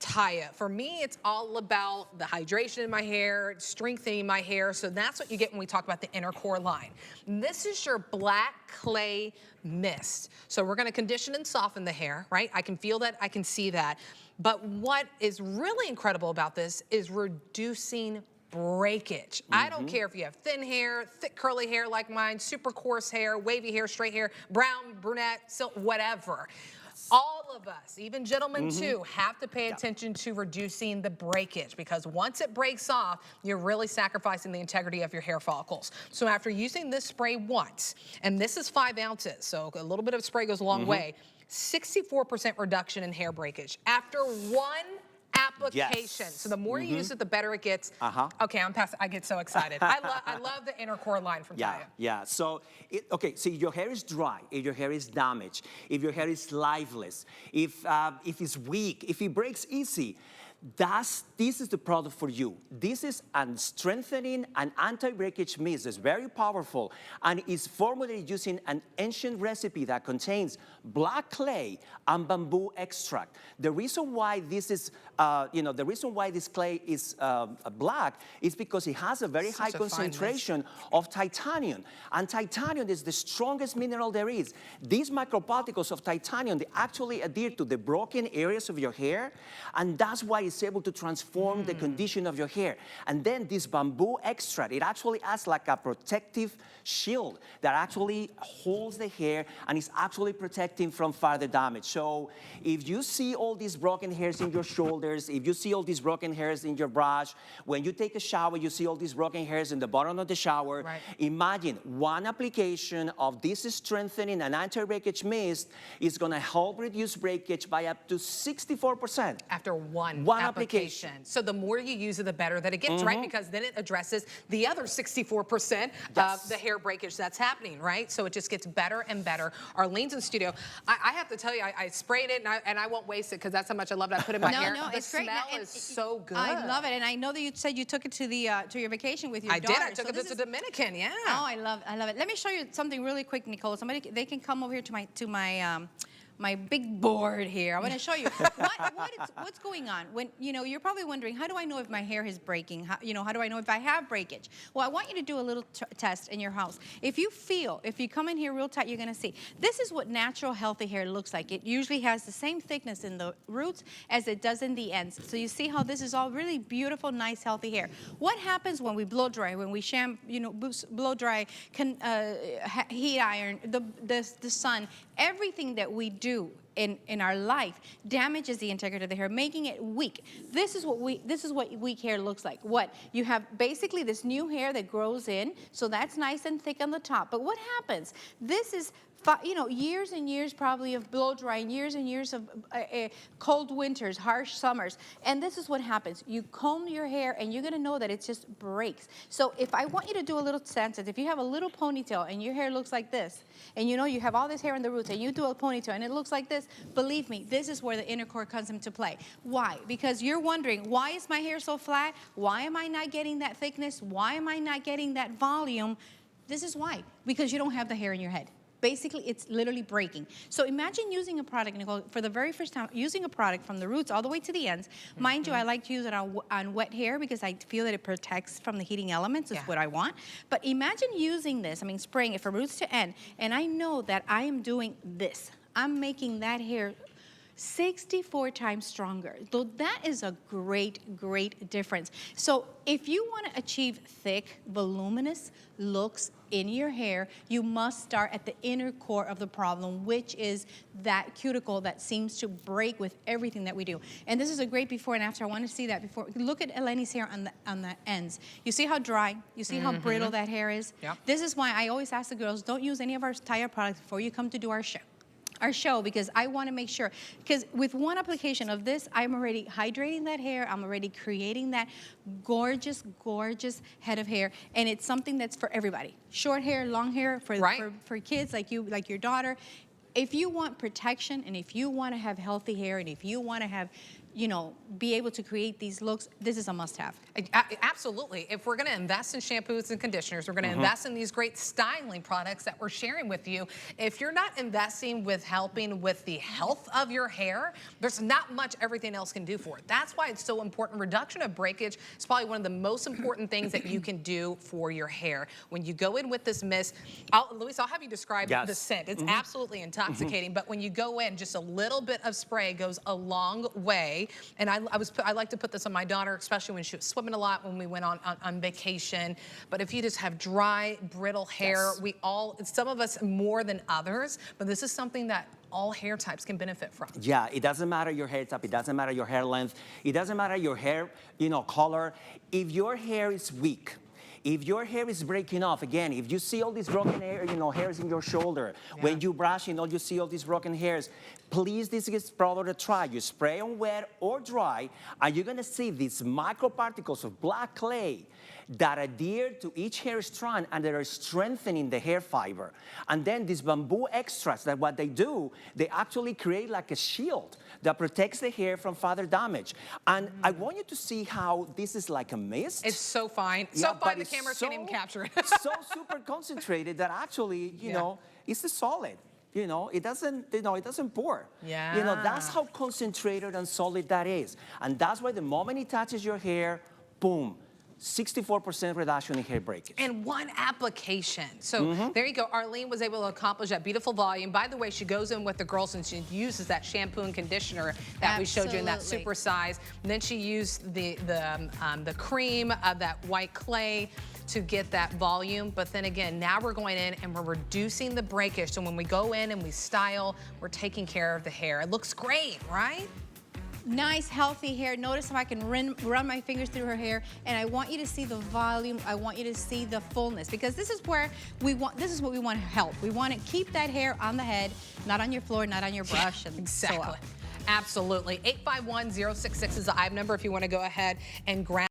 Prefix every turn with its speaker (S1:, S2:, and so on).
S1: Taya. For me, it's all about the hydration in my hair, strengthening my hair. So that's what you get when we talk about the inner core line. This is your black clay mist. So we're going to condition and soften the hair, right? I can feel that. I can see that. But what is really incredible about this is reducing breakage. I don't care if you have thin hair, thick curly hair like mine, super coarse hair, wavy hair, straight hair, brown, brunette, silk, whatever. All of us, even gentlemen too, have to pay attention to reducing the breakage, because once it breaks off, you're really sacrificing the integrity of your hair follicles. So after using this spray once, and this is 5 ounces, so a little bit of spray goes a long way, 64% reduction in hair breakage after one application. So the more you use it, the better it gets. Okay, I get so excited. I love the inner core line from Taya.
S2: Yeah. So, okay, so if your hair is dry, if your hair is damaged, if your hair is lifeless, if it's weak, if it breaks easy, this is the product for you. This is a strengthening and anti-breakage mist. It's very powerful, and is formulated using an ancient recipe that contains black clay and bamboo extract. The reason why this is, the reason why this clay is black is because it has a very high concentration of titanium, and titanium is the strongest mineral there is. These microparticles of titanium, they actually adhere to the broken areas of your hair, and that's why it's able to transform the condition of your hair. And then this bamboo extract, it actually acts like a protective shield that actually holds the hair and is actually protecting from further damage. So if you see all these broken hairs in your shoulders, if you see all these broken hairs in your brush, when you take a shower, you see all these broken hairs in the bottom of the shower, imagine one application of this strengthening and anti-breakage mist is going to help reduce breakage by up to 64%.
S1: After one application. So the more you use it, the better that it gets, right? Because then it addresses the other 64% of the hair breakage that's happening, right? So it just gets better and better. Arlene's in the studio. I have to tell you, I sprayed it, and I won't waste it because that's how much I love it. I put it in my hair. The smell is so good.
S3: I love it, and I know that you said you took it to your vacation with your daughter.
S1: I did. I took it to the Dominican. Yeah.
S3: Oh, I love it. Let me show you something really quick, Nicole. They can come over here to my big board here. I want to show you what's going on. When you're probably wondering, how do I know if my hair is breaking? How do I know if I have breakage? Well, I want you to do a little test in your house. If you come in here real tight, you're going to see this is what natural healthy hair looks like. It usually has the same thickness in the roots as it does in the ends. So you see how this is all really beautiful, nice, healthy hair. What happens when we blow dry, when we blow dry, heat iron, the sun, everything that we do in our life damages the integrity of the hair, making it weak. This is what weak hair looks like. What you have, basically this new hair that grows in, so that's nice and thick on the top. But what happens? This is years and years probably of blow drying, years and years of cold winters, harsh summers. And this is what happens. You comb your hair and you're gonna know that it just breaks. So if I want you to do a little sense, if you have a little ponytail and your hair looks like this, and you have all this hair in the roots and you do a ponytail and it looks like this, believe me, this is where the inner core comes into play. Why? Because you're wondering, why is my hair so flat? Why am I not getting that thickness? Why am I not getting that volume? This is why. Because you don't have the hair in your head. Basically, it's literally breaking. So imagine using a product, Nicole, for the very first time, using a product from the roots all the way to the ends. Mind you, I like to use it on wet hair because I feel that it protects from the heating elements. Is what I want. But imagine using this, spraying it from roots to end, and I know that I am doing this. I'm making that hair 64 times stronger. So that is a great, great difference. So if you want to achieve thick, voluminous looks in your hair, you must start at the inner core of the problem, which is that cuticle that seems to break with everything that we do. And this is a great before and after. I want to see that before. Look at Eleni's hair on the ends. You see how dry, you see how brittle that hair is? This is why I always ask the girls, don't use any of our Taya products before you come to do our show, because I want to make sure, because with one application of this, I'm already hydrating that hair, I'm already creating that gorgeous, gorgeous head of hair, and it's something that's for everybody. Short hair, long hair, for kids like your daughter. If you want protection, and if you want to have healthy hair, and if you want to have you know, be able to create these looks, this is a must-have.
S1: Absolutely. If we're going to invest in shampoos and conditioners, we're going to invest in these great styling products that we're sharing with you. If you're not investing with helping with the health of your hair, there's not much everything else can do for it. That's why it's so important. Reduction of breakage is probably one of the most important things that you can do for your hair. When you go in with this mist, Luis, I'll have you describe the scent. It's absolutely intoxicating, but when you go in, just a little bit of spray goes a long way. And I like to put this on my daughter, especially when she was swimming a lot, when we went on vacation. But if you just have dry, brittle hair, we all, some of us more than others, but this is something that all hair types can benefit from.
S2: Yeah, it doesn't matter your hair type, it doesn't matter your hair length, it doesn't matter your hair, you know, color. If your hair is weak, if your hair is breaking off, again, if you see all these broken hair, you know, hairs in your shoulder, when you brush, you know, you see all these broken hairs, please, this is product to try. You spray on wet or dry, and you're gonna see these microparticles of black clay that adhere to each hair strand and that are strengthening the hair fiber. And then these bamboo extracts, that what they do, they actually create like a shield that protects the hair from further damage. And I want you to see how this is like a mist.
S1: It's so fine.
S2: Yeah,
S1: So fine
S2: but
S1: the camera can't even capture it.
S2: So super concentrated that actually, you know, it's a solid. You know, it doesn't pour.
S1: Yeah.
S2: You know, that's how concentrated and solid that is. And that's why the moment it touches your hair, boom, 64% reduction in hair breakage.
S1: And one application. So there you go. Arlene was able to accomplish that beautiful volume. By the way, she goes in with the girls and she uses that shampoo and conditioner that we showed you in that super size. And then she used the cream of that white clay to get that volume. But then again, now we're going in and we're reducing the breakage. So when we go in and we style, we're taking care of the hair. It looks great, right?
S3: Nice, healthy hair. Notice how I can run my fingers through her hair, and I want you to see the volume. I want you to see the fullness, because this is where we want. This is what we want to help. We want to keep that hair on the head, not on your floor, not on your brush. And
S1: exactly.
S3: So
S1: Absolutely. 851-066 is the IVE number if you want to go ahead and grab